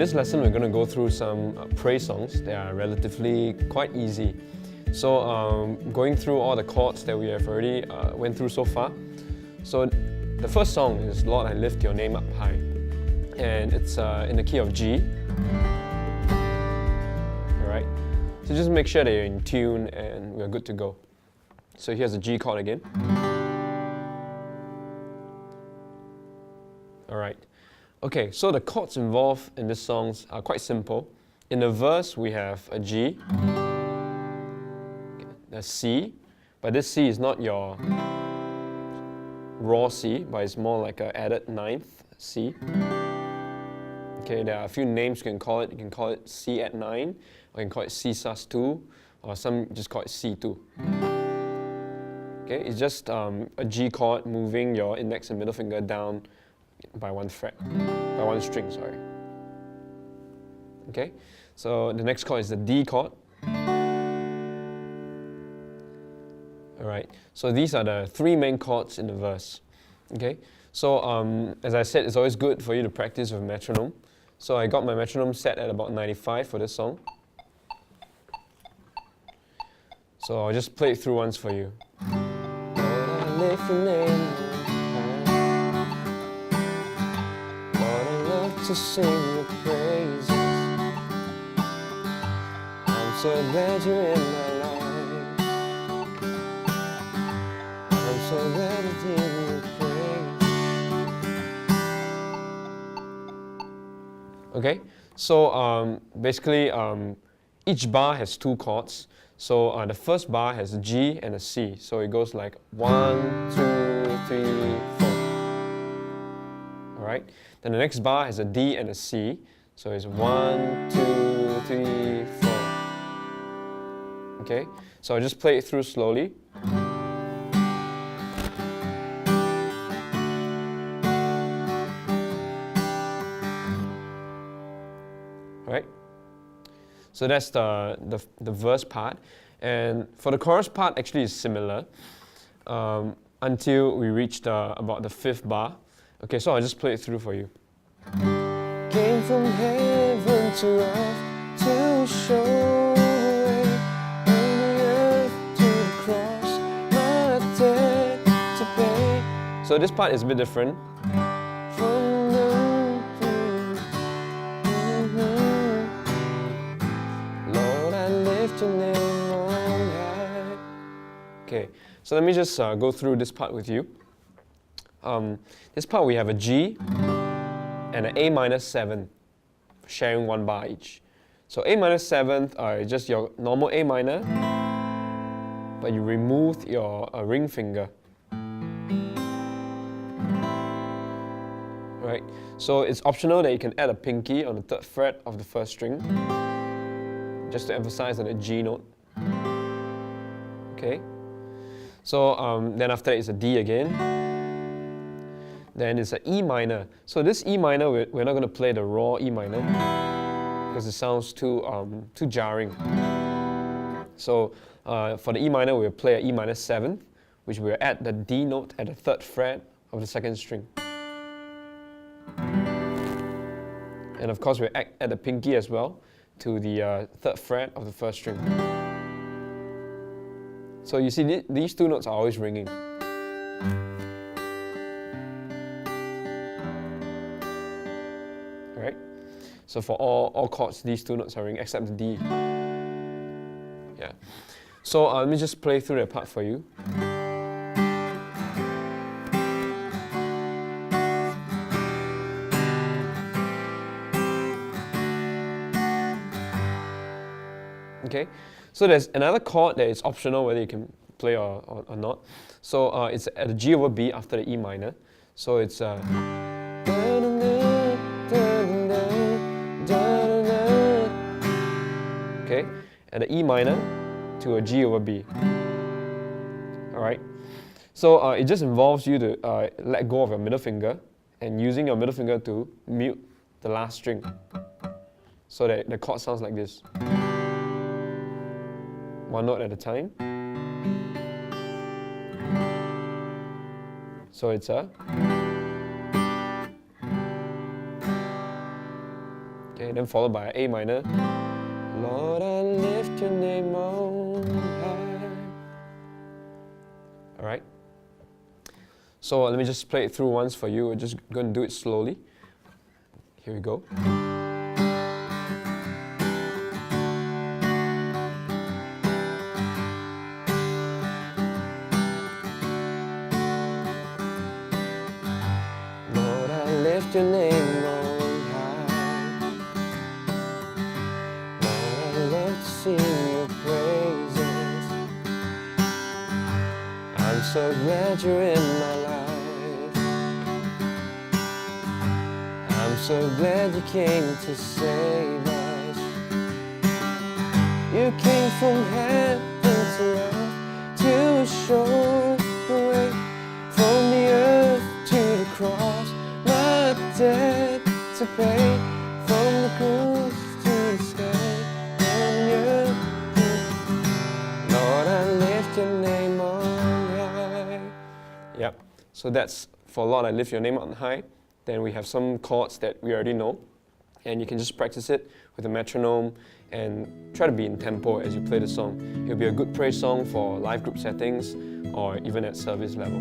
this lesson, we're going to go through some praise songs. They are relatively quite easy. So going through all the chords that we have already went through so far. So the first song is Lord, I Lift Your Name Up High. And it's in the key of G. Alright, so just make sure that you're in tune and we're good to go. So here's the G chord again. Alright, okay, so the chords involved in this song are quite simple. In the verse, we have a G, a C, but this C is not your raw C, but it's more like an added ninth C. Okay, there are a few names you can call it. You can call it C at 9, or you can call it C sus2, or some just call it C2. Okay, it's just a G chord moving your index and middle finger down by one fret, by one string, sorry. Okay, so the next chord is the D chord. Alright, so these are the three main chords in the verse. Okay, so as I said, it's always good for you to practice with metronome. So I got my metronome set at about 95 for this song. So I'll just play it through once for you. Lord, I lift your name high. Lord, I love to sing your praises. I'm so glad you're in my life. I'm so glad to hear you praise. Okay, so basically each bar has two chords. So the first bar has a G and a C. So it goes like 1, 2, 3, 4. Alright, then the next bar has a D and a C. So it's 1, 2, 3, 4. Okay, so I'll just play it through slowly. Right? So that's the verse part. And for the chorus part, actually is similar until we reach about the fifth bar. Okay, so I'll just play it through for you. Came from heaven to earth to show the way, from the earth to the cross, my debt to pay. So this part is a bit different. Okay, so let me just go through this part with you. This part we have a G and an A minor 7, sharing one bar each. So A minor 7 are just your normal A minor, but you remove your ring finger. Right? So it's optional that you can add a pinky on the 3rd fret of the 1st string, just to emphasize on the G note. Okay? So then after that is a D again. Then it's an E minor. So this E minor, we're not going to play the raw E minor because it sounds too jarring. So for the E minor, we'll play an E minor 7, which we'll add the D note at the 3rd fret of the 2nd string. And of course, we'll add the pinky as well to the 3rd fret of the 1st string. So you see, these two notes are always ringing. Alright? So for all chords, these two notes are ringing, except the D. Yeah. So let me just play through that part for you. Okay, so there's another chord that is optional whether you can play or not. So it's at the G over B after the E minor. So it's okay, at the E minor to a G over B. Alright, so it just involves you to let go of your middle finger and using your middle finger to mute the last string so that the chord sounds like this. One note at a time. So it's a. Okay, high, then followed by A minor. Lord, I lift your name on high. Alright? So let me just play it through once for you. We're just going to do it slowly. Here we go. Lord, I lift your name on high. Lord, I love to sing your praises. I'm so glad you're in my life. I'm so glad you came to save us. You came from heaven to earth to show the way, from the earth to the cross, my debt to pay, from the cross to the sky, from the earth to... Lord, I lift your name on high. Yep, so that's for Lord, I lift your name on high. Then we have some chords that we already know, and you can just practice it with a metronome and try to be in tempo as you play the song. It'll be a good praise song for live group settings or even at service level.